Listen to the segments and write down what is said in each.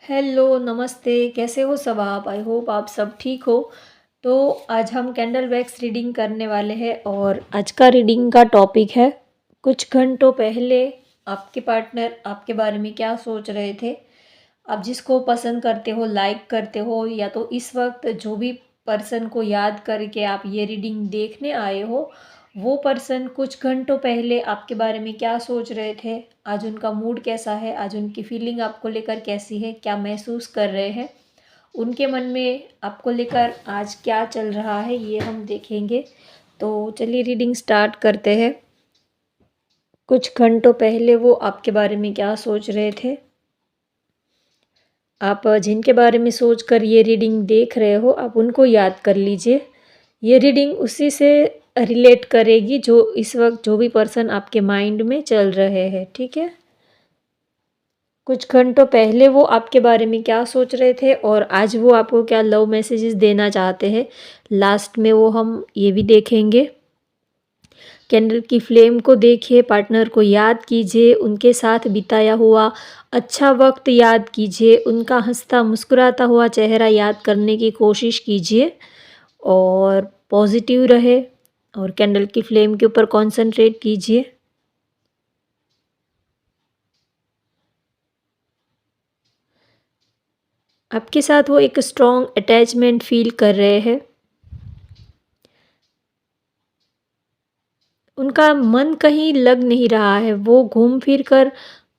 Hello, नमस्ते, कैसे हो सब आप? आई होप आप सब ठीक हो। तो आज हम कैंडल वैक्स रीडिंग करने वाले हैं और आज का रीडिंग का टॉपिक है कुछ घंटों पहले आपके पार्टनर आपके बारे में क्या सोच रहे थे। आप जिसको पसंद करते हो, लाइक करते हो या तो इस वक्त जो भी पर्सन को याद करके आप ये रीडिंग देखने आए हो, वो पर्सन कुछ घंटों पहले आपके बारे में क्या सोच रहे थे, आज उनका मूड कैसा है, आज उनकी फीलिंग आपको लेकर कैसी है, क्या महसूस कर रहे हैं, उनके मन में आपको लेकर आज क्या चल रहा है, ये हम देखेंगे। तो चलिए रीडिंग स्टार्ट करते हैं। कुछ घंटों पहले वो आपके बारे में क्या सोच रहे थे। आप जिनके बारे में सोचकर ये रीडिंग देख रहे हो, आप उनको याद कर लीजिए। ये रीडिंग उसी से रिलेट करेगी जो इस वक्त जो भी पर्सन आपके माइंड में चल रहे हैं, ठीक है। कुछ घंटों पहले वो आपके बारे में क्या सोच रहे थे और आज वो आपको क्या लव मैसेजेस देना चाहते हैं, लास्ट में वो हम ये भी देखेंगे। कैंडल की फ्लेम को देखिए, पार्टनर को याद कीजिए, उनके साथ बिताया हुआ अच्छा वक्त याद कीजिए, उनका हंसता मुस्कुराता हुआ चेहरा याद करने की कोशिश कीजिए और पॉजिटिव रहे और कैंडल की फ्लेम के ऊपर कंसंट्रेट कीजिए। आपके साथ वो एक स्ट्रॉन्ग अटैचमेंट फील कर रहे हैं। उनका मन कहीं लग नहीं रहा है, वो घूम फिर कर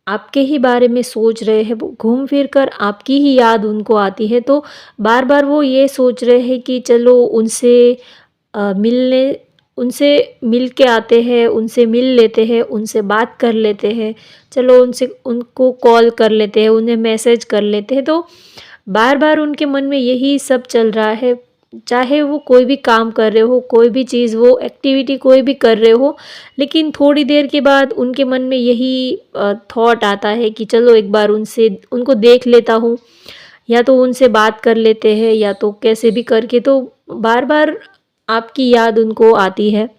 आपके ही बारे में सोच रहे हैं, वो घूम फिर कर आपकी ही याद उनको आती है। तो बार बार वो ये सोच रहे हैं कि चलो उनसे मिलने उनसे मिल के आते हैं, उनसे मिल लेते हैं, उनसे बात कर लेते हैं, चलो उनसे उनको कॉल कर लेते हैं, उन्हें मैसेज कर लेते हैं। तो बार बार उनके मन में यही सब चल रहा है। चाहे वो कोई भी काम कर रहे हो, कोई भी चीज़, वो एक्टिविटी कोई भी कर रहे हो, लेकिन थोड़ी देर के बाद उनके मन में यही थॉट आता है कि चलो एक बार उनसे उनको देख लेता हूँ, या तो उनसे बात कर लेते हैं, या तो कैसे भी करके। तो बार बार आपकी याद उनको आती है।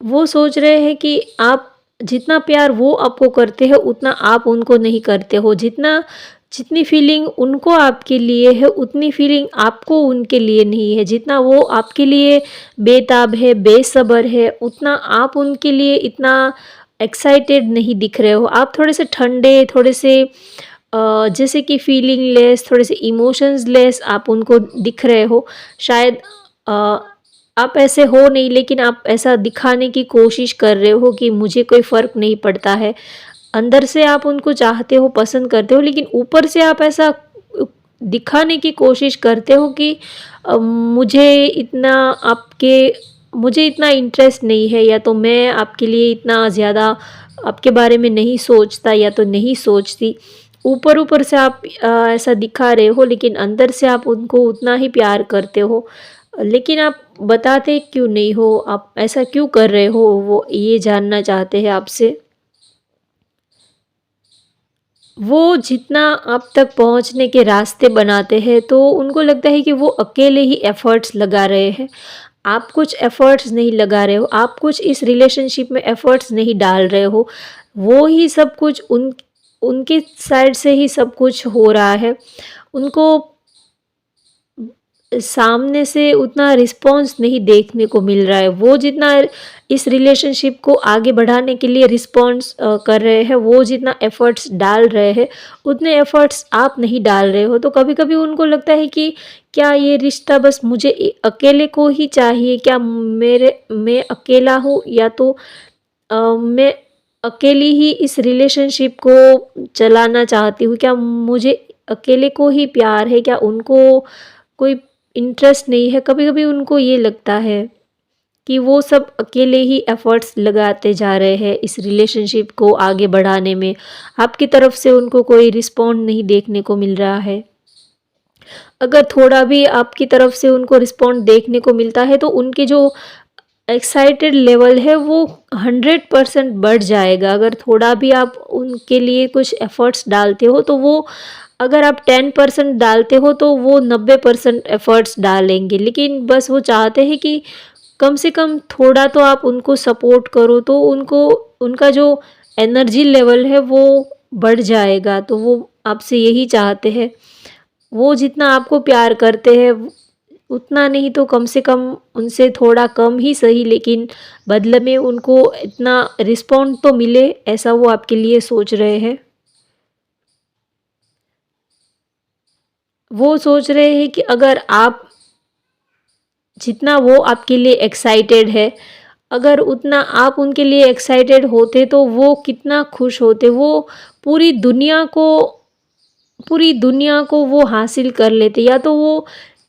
वो सोच रहे हैं कि आप जितना प्यार वो आपको करते हैं उतना आप उनको नहीं करते हो, जितनी फीलिंग उनको आपके लिए है उतनी फीलिंग आपको उनके लिए नहीं है, जितना वो आपके लिए बेताब है, बेसब्र है, उतना आप उनके लिए इतना एक्साइटेड नहीं दिख रहे हो। आप थोड़े से ठंडे, थोड़े से जैसे कि फीलिंग लेस, थोड़े से इमोशंस लेस आप उनको दिख रहे हो। शायद अ, आप ऐसे हो नहीं, लेकिन आप ऐसा दिखाने की कोशिश कर रहे हो कि मुझे कोई फ़र्क नहीं पड़ता है। अंदर से आप उनको चाहते हो, पसंद करते हो, लेकिन ऊपर से आप ऐसा दिखाने की कोशिश करते हो कि मुझे इतना इंटरेस्ट नहीं है, या तो मैं आपके लिए इतना ज़्यादा आपके बारे में नहीं सोचता या तो नहीं सोचती। ऊपर-ऊपर से आप ऐसा दिखा रहे हो, लेकिन अंदर से आप उनको उतना ही प्यार करते हो। लेकिन आप बताते क्यों नहीं हो? आप ऐसा क्यों कर रहे हो? वो ये जानना चाहते हैं आपसे। वो जितना आप तक पहुँचने के रास्ते बनाते हैं, तो उनको लगता है कि वो अकेले ही एफ़र्ट्स लगा रहे हैं। आप कुछ एफ़र्ट्स नहीं लगा रहे हो, आप कुछ इस रिलेशनशिप में एफ़र्ट्स नहीं डाल रहे हो। वो ही सब कुछ उनके साइड से ही सब कुछ हो रहा है। उनको सामने से उतना रिस्पॉन्स नहीं देखने को मिल रहा है। वो जितना इस रिलेशनशिप को आगे बढ़ाने के लिए रिस्पॉन्स कर रहे हैं, वो जितना एफ़र्ट्स डाल रहे हैं, उतने एफ़र्ट्स आप नहीं डाल रहे हो। तो कभी-कभी उनको लगता है कि क्या ये रिश्ता बस मुझे अकेले को ही चाहिए? क्या मैं अकेला हूँ, या तो मैं अकेली ही इस रिलेशनशिप को चलाना चाहती हूँ? क्या मुझे अकेले को ही प्यार है? क्या उनको कोई इंटरेस्ट नहीं है? कभी-कभी उनको ये लगता है कि वो सब अकेले ही एफ़र्ट्स लगाते जा रहे हैं इस रिलेशनशिप को आगे बढ़ाने में। आपकी तरफ से उनको कोई रिस्पॉन्ड नहीं देखने को मिल रहा है। अगर थोड़ा भी आपकी तरफ से उनको रिस्पॉन्ड देखने को मिलता है, तो उनके जो एक्साइटेड लेवल है वो 100% बढ़ जाएगा। अगर थोड़ा भी आप उनके लिए कुछ एफ़र्ट्स डालते हो, तो वो, अगर आप 10% डालते हो तो वो 90% एफ़र्ट्स डालेंगे। लेकिन बस वो चाहते हैं कि कम से कम थोड़ा तो आप उनको सपोर्ट करो, तो उनको उनका जो एनर्जी लेवल है वो बढ़ जाएगा। तो वो आपसे यही चाहते हैं। वो जितना आपको प्यार करते हैं उतना नहीं तो कम से कम उनसे थोड़ा कम ही सही, लेकिन बदले में उनको इतना रिस्पॉन्ड तो मिले, ऐसा वो आपके लिए सोच रहे हैं। वो सोच रहे हैं कि अगर आप जितना वो आपके लिए एक्साइटेड है, अगर उतना आप उनके लिए एक्साइटेड होते तो वो कितना खुश होते। वो पूरी दुनिया को पूरी दुनिया को वो हासिल कर लेते। या तो वो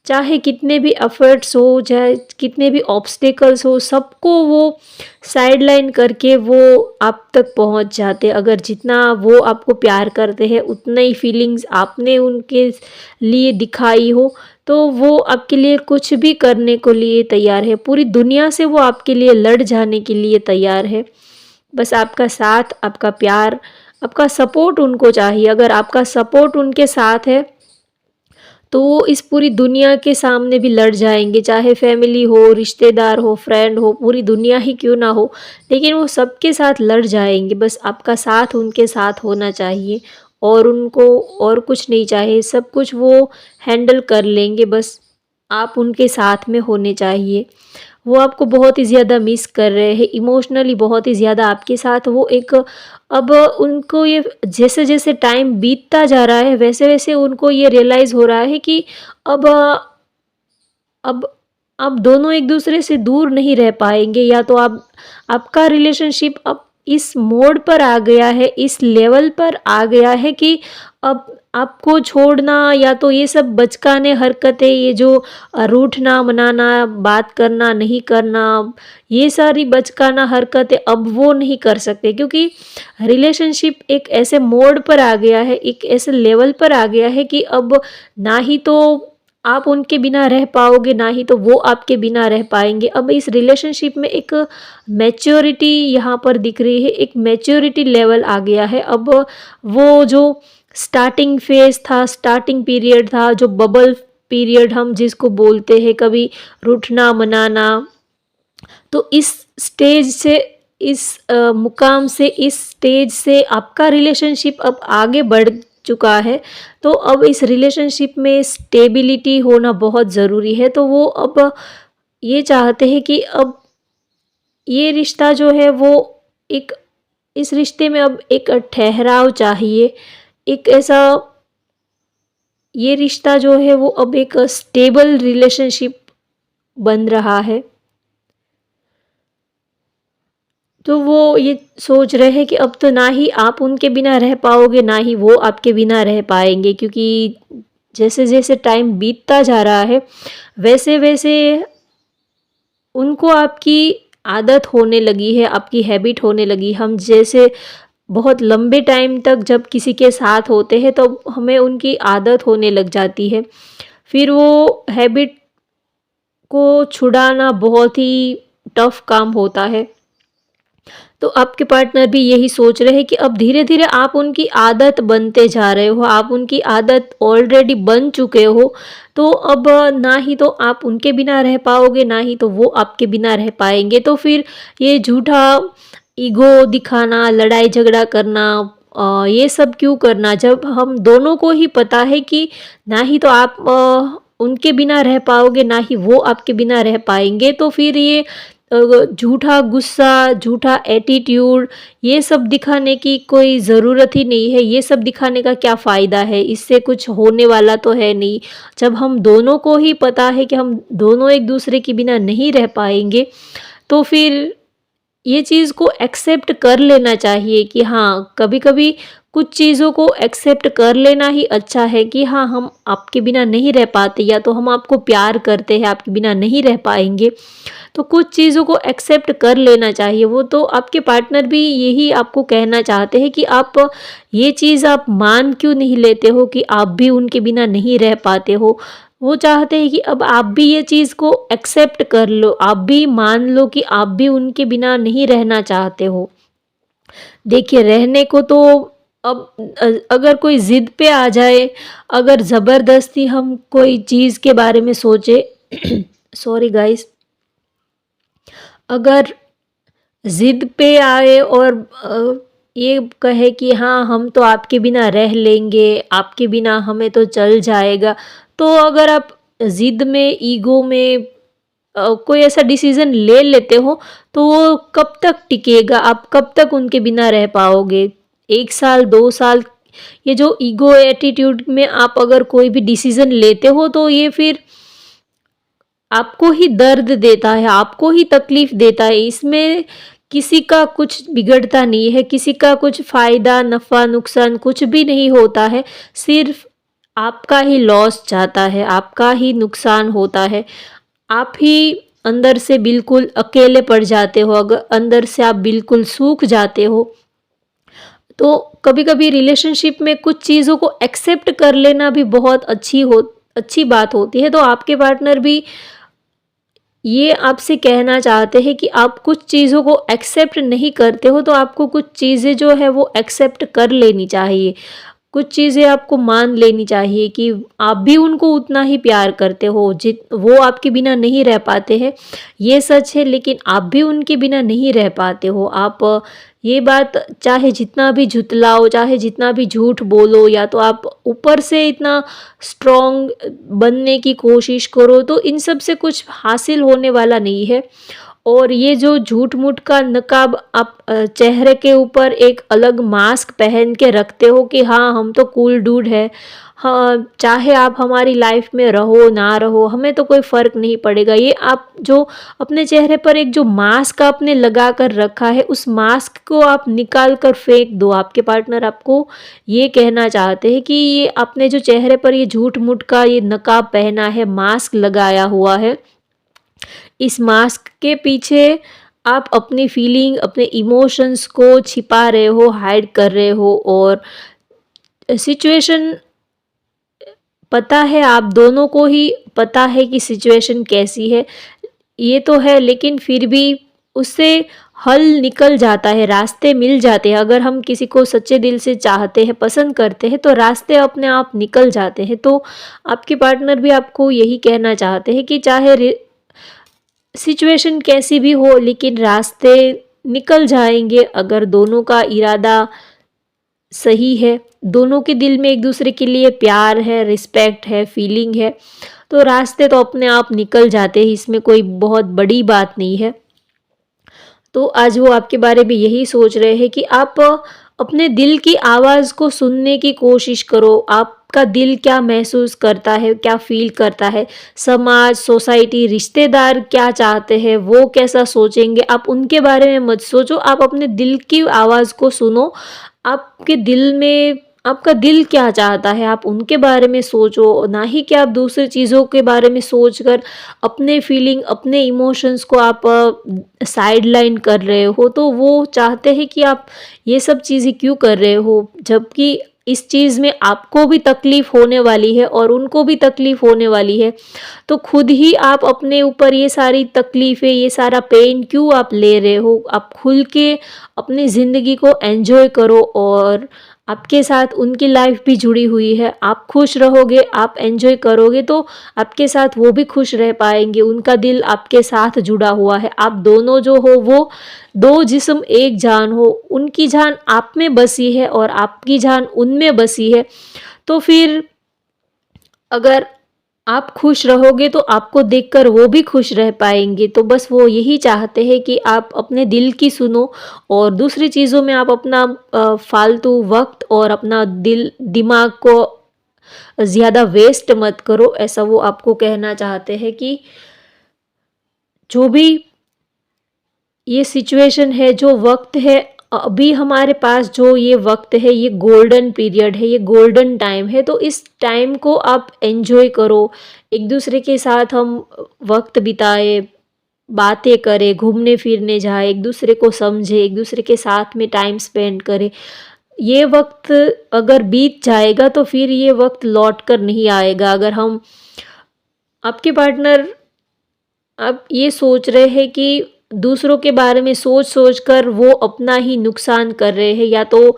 चाहे कितने भी एफर्ट्स हो, चाहे कितने भी ऑब्स्टेकल्स हो, सबको वो साइडलाइन करके वो आप तक पहुंच जाते। अगर जितना वो आपको प्यार करते हैं उतना ही फीलिंग्स आपने उनके लिए दिखाई हो, तो वो आपके लिए कुछ भी करने को लिए तैयार है। पूरी दुनिया से वो आपके लिए लड़ जाने के लिए तैयार है। बस आपका साथ, आपका प्यार, आपका सपोर्ट उनको चाहिए। अगर आपका सपोर्ट उनके साथ है तो वो इस पूरी दुनिया के सामने भी लड़ जाएंगे, चाहे फैमिली हो, रिश्तेदार हो, फ्रेंड हो, पूरी दुनिया ही क्यों ना हो, लेकिन वो सबके साथ लड़ जाएंगे। बस आपका साथ उनके साथ होना चाहिए और उनको और कुछ नहीं चाहिए। सब कुछ वो हैंडल कर लेंगे, बस आप उनके साथ में होने चाहिए। वो आपको बहुत ही ज़्यादा मिस कर रहे हैं, इमोशनली बहुत ही ज़्यादा आपके साथ वो एक, अब उनको ये जैसे जैसे टाइम बीतता जा रहा है वैसे वैसे उनको ये रियलाइज़ हो रहा है कि अब अब आप दोनों एक दूसरे से दूर नहीं रह पाएंगे। या तो आप, आपका रिलेशनशिप अब इस मोड़ पर आ गया है, इस लेवल पर आ गया है कि अब आपको छोड़ना या तो ये सब बचकाने हरकतें, ये जो रूठना मनाना, बात करना नहीं करना, ये सारी बचकाना हरकतें अब वो नहीं कर सकते। क्योंकि रिलेशनशिप एक ऐसे मोड़ पर आ गया है, एक ऐसे लेवल पर आ गया है कि अब ना ही तो आप उनके बिना रह पाओगे, ना ही तो वो आपके बिना रह पाएंगे। अब इस रिलेशनशिप में एक मैच्योरिटी यहाँ पर दिख रही है, एक मैच्योरिटी लेवल आ गया है। अब वो जो स्टार्टिंग फेज था, स्टार्टिंग पीरियड था, जो बबल पीरियड हम जिसको बोलते हैं, कभी रूठना मनाना, तो इस स्टेज से, इस मुकाम से, इस स्टेज से आपका रिलेशनशिप अब आगे बढ़ चुका है। तो अब इस रिलेशनशिप में स्टेबिलिटी होना बहुत ज़रूरी है। तो वो अब ये चाहते हैं कि अब ये रिश्ता जो है वो एक, इस रिश्ते में अब एक ठहराव चाहिए, एक ऐसा, ये रिश्ता जो है वो अब एक स्टेबल रिलेशनशिप बन रहा है। तो वो ये सोच रहे हैं कि अब तो ना ही आप उनके बिना रह पाओगे, ना ही वो आपके बिना रह पाएंगे। क्योंकि जैसे जैसे टाइम बीतता जा रहा है वैसे वैसे उनको आपकी आदत होने लगी है, आपकी हैबिट होने लगी। हम जैसे बहुत लंबे टाइम तक जब किसी के साथ होते हैं तो हमें उनकी आदत होने लग जाती है। फिर वो हैबिट को छुड़ाना बहुत ही टफ काम होता है। तो आपके पार्टनर भी यही सोच रहे हैं कि अब धीरे धीरे आप उनकी आदत बनते जा रहे हो, आप उनकी आदत ऑलरेडी बन चुके हो। तो अब ना ही तो आप उनके बिना रह पाओगे, ना ही तो वो आपके बिना रह पाएंगे। तो फिर ये झूठा ईगो दिखाना, लड़ाई झगड़ा करना, ये सब क्यों करना, जब हम दोनों को ही पता है कि ना ही तो आप उनके बिना रह पाओगे, ना ही वो आपके बिना रह पाएंगे। तो फिर ये झूठा गुस्सा, झूठा एटीट्यूड, ये सब दिखाने की कोई ज़रूरत ही नहीं है। ये सब दिखाने का क्या फ़ायदा है, इससे कुछ होने वाला तो है नहीं। जब हम दोनों को ही पता है कि हम दोनों एक दूसरे के बिना नहीं रह पाएंगे, तो फिर ये चीज़ को एक्सेप्ट कर लेना चाहिए कि हाँ, कभी-कभी कुछ चीज़ों को एक्सेप्ट कर लेना ही अच्छा है कि हाँ, हम आपके बिना नहीं रह पाते, या तो हम आपको प्यार करते हैं, आपके बिना नहीं रह पाएँगे। तो कुछ चीज़ों को एक्सेप्ट कर लेना चाहिए। वो तो आपके पार्टनर भी यही आपको कहना चाहते हैं कि आप ये चीज़ आप मान क्यों नहीं लेते हो कि आप भी उनके बिना नहीं रह पाते हो। वो चाहते हैं कि अब आप भी ये चीज़ को एक्सेप्ट कर लो, आप भी मान लो कि आप भी उनके बिना नहीं रहना चाहते हो। देखिए, रहने को तो अब अगर कोई ज़िद पे आ जाए, अगर ज़बरदस्ती हम कोई चीज़ के बारे में सोचे सॉरी गाइस, अगर ज़िद पे आए और ये कहे कि हाँ, हम तो आपके बिना रह लेंगे, आपके बिना हमें तो चल जाएगा। तो अगर आप ज़िद में, ईगो में कोई ऐसा डिसीज़न ले लेते हो, तो वो कब तक टिकेगा? आप कब तक उनके बिना रह पाओगे? 1 साल, 2 साल, ये जो ईगो एटीट्यूड में आप अगर कोई भी डिसीज़न लेते हो, तो ये फिर आपको ही दर्द देता है, आपको ही तकलीफ़ देता है। इसमें किसी का कुछ बिगड़ता नहीं है, किसी का कुछ फ़ायदा, नफ़ा, नुकसान कुछ भी नहीं होता है। सिर्फ़ आपका ही लॉस जाता है, आपका ही नुकसान होता है। आप ही अंदर से बिल्कुल अकेले पड़ जाते हो, अगर अंदर से आप बिल्कुल सूख जाते हो। तो कभी-कभी रिलेशनशिप में कुछ चीज़ों को एक्सेप्ट कर लेना भी बहुत अच्छी बात होती है। तो आपके पार्टनर भी ये आपसे कहना चाहते हैं कि आप कुछ चीज़ों को एक्सेप्ट नहीं करते हो, तो आपको कुछ चीज़ें जो है वो एक्सेप्ट कर लेनी चाहिए। कुछ चीज़ें आपको मान लेनी चाहिए कि आप भी उनको उतना ही प्यार करते हो, जित वो आपके बिना नहीं रह पाते हैं, ये सच है, लेकिन आप भी उनके बिना नहीं रह पाते हो। आप ये बात चाहे जितना भी झुतलाओ, चाहे जितना भी झूठ बोलो, या तो आप ऊपर से इतना स्ट्रॉन्ग बनने की कोशिश करो, तो इन सब से कुछ हासिल होने वाला नहीं है। और ये जो झूठ-मूठ का नकाब आप चेहरे के ऊपर एक अलग मास्क पहन के रखते हो कि हाँ, हम तो कूल डूड है। हाँ, चाहे आप हमारी लाइफ में रहो, ना रहो, हमें तो कोई फ़र्क नहीं पड़ेगा। ये आप जो अपने चेहरे पर एक जो मास्क आपने लगा कर रखा है, उस मास्क को आप निकाल कर फेंक दो। आपके पार्टनर आपको ये कहना चाहते हैं कि ये आपने जो चेहरे पर ये झूठ-मूठ का ये नकाब पहना है, मास्क लगाया हुआ है, इस मास्क के पीछे आप अपनी फीलिंग, अपने इमोशंस को छिपा रहे हो, हाइड कर रहे हो। और सिचुएशन पता है, आप दोनों को ही पता है कि सिचुएशन कैसी है, ये तो है, लेकिन फिर भी उससे हल निकल जाता है, रास्ते मिल जाते हैं। अगर हम किसी को सच्चे दिल से चाहते हैं, पसंद करते हैं, तो रास्ते अपने आप निकल जाते हैं। तो आपके पार्टनर भी आपको यही कहना चाहते हैं कि चाहे सिचुएशन कैसी भी हो, लेकिन रास्ते निकल जाएंगे अगर दोनों का इरादा सही है, दोनों के दिल में एक दूसरे के लिए प्यार है, रिस्पेक्ट है, फीलिंग है, तो रास्ते तो अपने आप निकल जाते हैं। इसमें कोई बहुत बड़ी बात नहीं है। तो आज वो आपके बारे में यही सोच रहे हैं कि आप अपने दिल की आवाज़ को सुनने की कोशिश करो। आपका दिल क्या महसूस करता है, क्या फ़ील करता है, समाज, सोसाइटी, रिश्तेदार क्या चाहते हैं, वो कैसा सोचेंगे, आप उनके बारे में मत सोचो, आप अपने दिल की आवाज़ को सुनो। आपके दिल में आपका दिल क्या चाहता है, आप उनके बारे में सोचो, ना ही कि आप दूसरी चीज़ों के बारे में सोचकर अपने फीलिंग, अपने इमोशंस को आप साइडलाइन कर रहे हो। तो वो चाहते हैं कि आप ये सब चीज़ें क्यों कर रहे हो, जबकि इस चीज़ में आपको भी तकलीफ़ होने वाली है और उनको भी तकलीफ़ होने वाली है। तो खुद ही आप अपने ऊपर ये सारी तकलीफ़ें, ये सारा पेन क्यों आप ले रहे हो? आप खुल के अपनी ज़िंदगी को एन्जॉय करो, और आपके साथ उनकी लाइफ भी जुड़ी हुई है। आप खुश रहोगे, आप एन्जॉय करोगे, तो आपके साथ वो भी खुश रह पाएँगे, उनका दिल आपके साथ जुड़ा हुआ है। आप दोनों जो हो वो 2 जिस्म एक जान हो, उनकी जान आप में बसी है और आपकी जान उनमें बसी है। तो फिर अगर आप खुश रहोगे, तो आपको देखकर वो भी खुश रह पाएँगे। तो बस वो यही चाहते हैं कि आप अपने दिल की सुनो, और दूसरी चीज़ों में आप अपना फालतू वक़्त और अपना दिमाग को ज़्यादा वेस्ट मत करो। ऐसा वो आपको कहना चाहते हैं कि जो भी ये सिचुएशन है, जो वक़्त है, अभी हमारे पास जो ये वक़्त है, ये गोल्डन पीरियड है, ये गोल्डन टाइम है, तो इस टाइम को आप एन्जॉय करो। एक-दूसरे के साथ हम वक़्त बिताएँ, बातें करें, घूमने-फिरने जाएँ, एक-दूसरे को समझें, एक-दूसरे के साथ में टाइम स्पेंड करें। ये वक़्त अगर बीत जाएगा, तो फिर ये वक़्त लौट कर नहीं आएगा। अगर हम आपके पार्टनर अब ये सोच रहे हैं कि दूसरों के बारे में सोच-सोच कर वो अपना ही नुकसान कर रहे हैं, या तो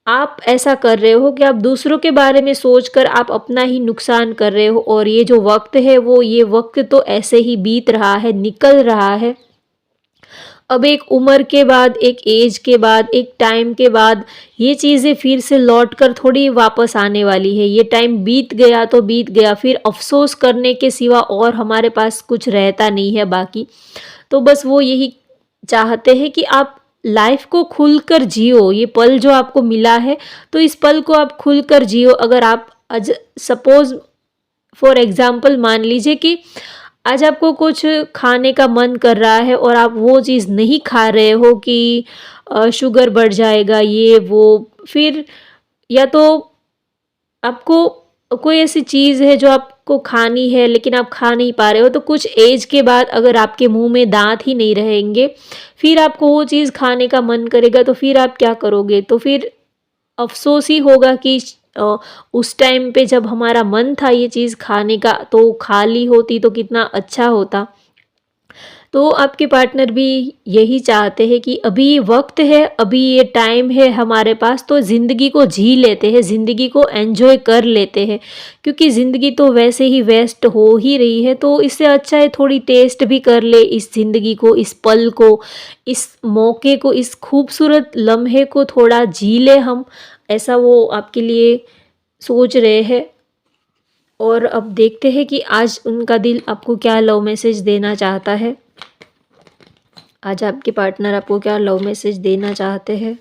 आप ऐसा कर रहे हो कि आप दूसरों के बारे में सोचकर आप अपना ही नुकसान कर रहे हो, और ये जो वक़्त है, वो ये वक़्त तो ऐसे ही बीत रहा है, निकल रहा है। अब एक उम्र के बाद, एक एज के बाद, एक टाइम के बाद ये चीज़ें फिर से लौट कर थोड़ी वापस आने वाली है। ये टाइम बीत गया तो बीत गया, फिर अफ़सोस करने के सिवा और हमारे पास कुछ रहता नहीं है बाकी। तो बस वो यही चाहते हैं कि आप लाइफ़ को खुलकर जियो। ये पल जो आपको मिला है, तो इस पल को आप खुलकर जियो। अगर आप सपोज़ फॉर एग्ज़ाम्पल मान लीजिए कि आज आपको कुछ खाने का मन कर रहा है और आप वो चीज़ नहीं खा रहे हो कि शुगर बढ़ जाएगा ये वो, फिर या तो आपको कोई ऐसी चीज़ है जो आपको खानी है लेकिन आप खा नहीं पा रहे हो, तो कुछ एज के बाद अगर आपके मुंह में दांत ही नहीं रहेंगे, फिर आपको वो चीज़ खाने का मन करेगा, तो फिर आप क्या करोगे? तो फिर अफ़सोस ही होगा कि उस टाइम पे जब हमारा मन था ये चीज़ खाने का तो खा ली होती तो कितना अच्छा होता। तो आपके पार्टनर भी यही चाहते हैं कि अभी ये वक़्त है, अभी ये टाइम है हमारे पास, तो ज़िंदगी को जी लेते हैं, ज़िंदगी को एन्जॉय कर लेते हैं। क्योंकि ज़िंदगी तो वैसे ही वेस्ट हो ही रही है, तो इससे अच्छा है थोड़ी टेस्ट भी कर ले इस ज़िंदगी को, इस पल को, इस मौके को, इस खूबसूरत लम्हे को थोड़ा जी लें हम। ऐसा वो आपके लिए सोच रहे हैं। और अब देखते हैं कि आज उनका दिल आपको क्या लव मैसेज देना चाहता है। आज आपके पार्टनर आपको क्या लव मैसेज देना चाहते हैं।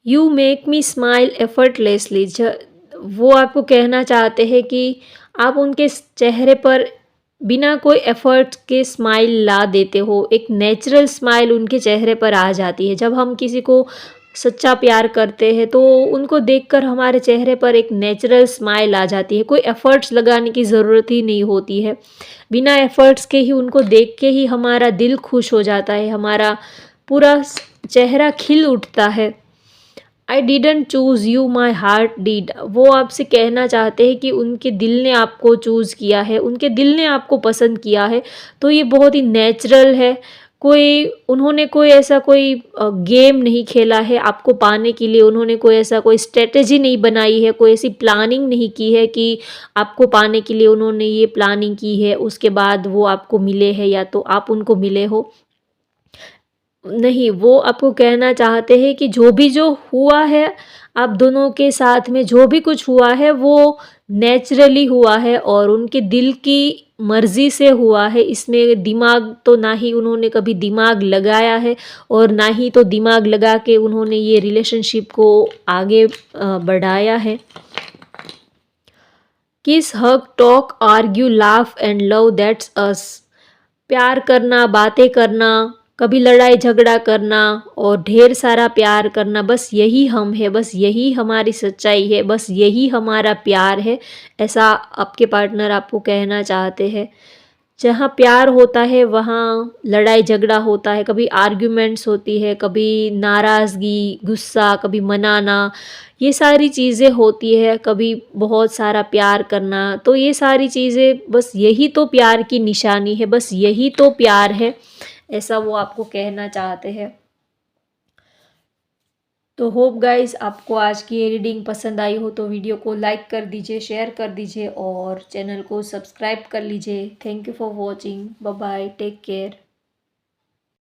You make me smile effortlessly. वो आपको कहना चाहते हैं कि आप उनके चेहरे पर बिना कोई एफर्ट के स्माइल ला देते हो। एक नेचुरल स्माइल उनके चेहरे पर आ जाती है। जब हम किसी को सच्चा प्यार करते हैं तो उनको देखकर हमारे चेहरे पर एक नेचुरल स्माइल आ जाती है। कोई एफ़र्ट्स लगाने की ज़रूरत ही नहीं होती है। बिना एफ़र्ट्स के ही उनको देख के ही हमारा दिल खुश हो जाता है, हमारा पूरा चेहरा खिल उठता है। I didn't choose you my heart did. वो आपसे कहना चाहते हैं कि उनके दिल ने आपको चूज़ किया है, उनके दिल ने आपको पसंद किया है। तो ये बहुत ही नेचुरल है। उन्होंने कोई ऐसा कोई गेम नहीं खेला है आपको पाने के लिए, उन्होंने कोई ऐसा कोई स्ट्रेटजी नहीं बनाई है, कोई ऐसी प्लानिंग नहीं की है कि आपको पाने के लिए उन्होंने ये प्लानिंग की है, उसके बाद वो आपको मिले हैं या तो आप उनको मिले हो। नहीं, वो आपको कहना चाहते हैं कि जो हुआ है, आप दोनों के साथ में जो भी कुछ हुआ है वो नेचुरली हुआ है और उनके दिल की मर्ज़ी से हुआ है। इसमें दिमाग तो ना ही उन्होंने कभी दिमाग लगाया है और ना ही तो दिमाग लगा के उन्होंने ये रिलेशनशिप को आगे बढ़ाया है। Kiss, hug, talk, argue, laugh and love, that's us. प्यार करना, बातें करना, कभी लड़ाई झगड़ा करना और ढेर सारा प्यार करना, बस यही हम है, बस यही हमारी सच्चाई है, बस यही हमारा प्यार है। ऐसा आपके पार्टनर आपको कहना चाहते हैं। जहाँ प्यार होता है वहाँ लड़ाई झगड़ा होता है, कभी आर्ग्यूमेंट्स होती है, कभी नाराज़गी, गुस्सा, कभी मनाना, ये सारी चीज़ें होती है, कभी बहुत सारा प्यार करना। तो ये सारी चीज़ें, बस यही तो प्यार की निशानी है, बस यही तो प्यार है। ऐसा वो आपको कहना चाहते हैं। तो होप गाइस आपको आज की ये रीडिंग पसंद आई हो तो वीडियो को लाइक कर दीजिए, शेयर कर दीजिए और चैनल को सब्सक्राइब कर लीजिए। Thank you for watching. Bye bye, take care.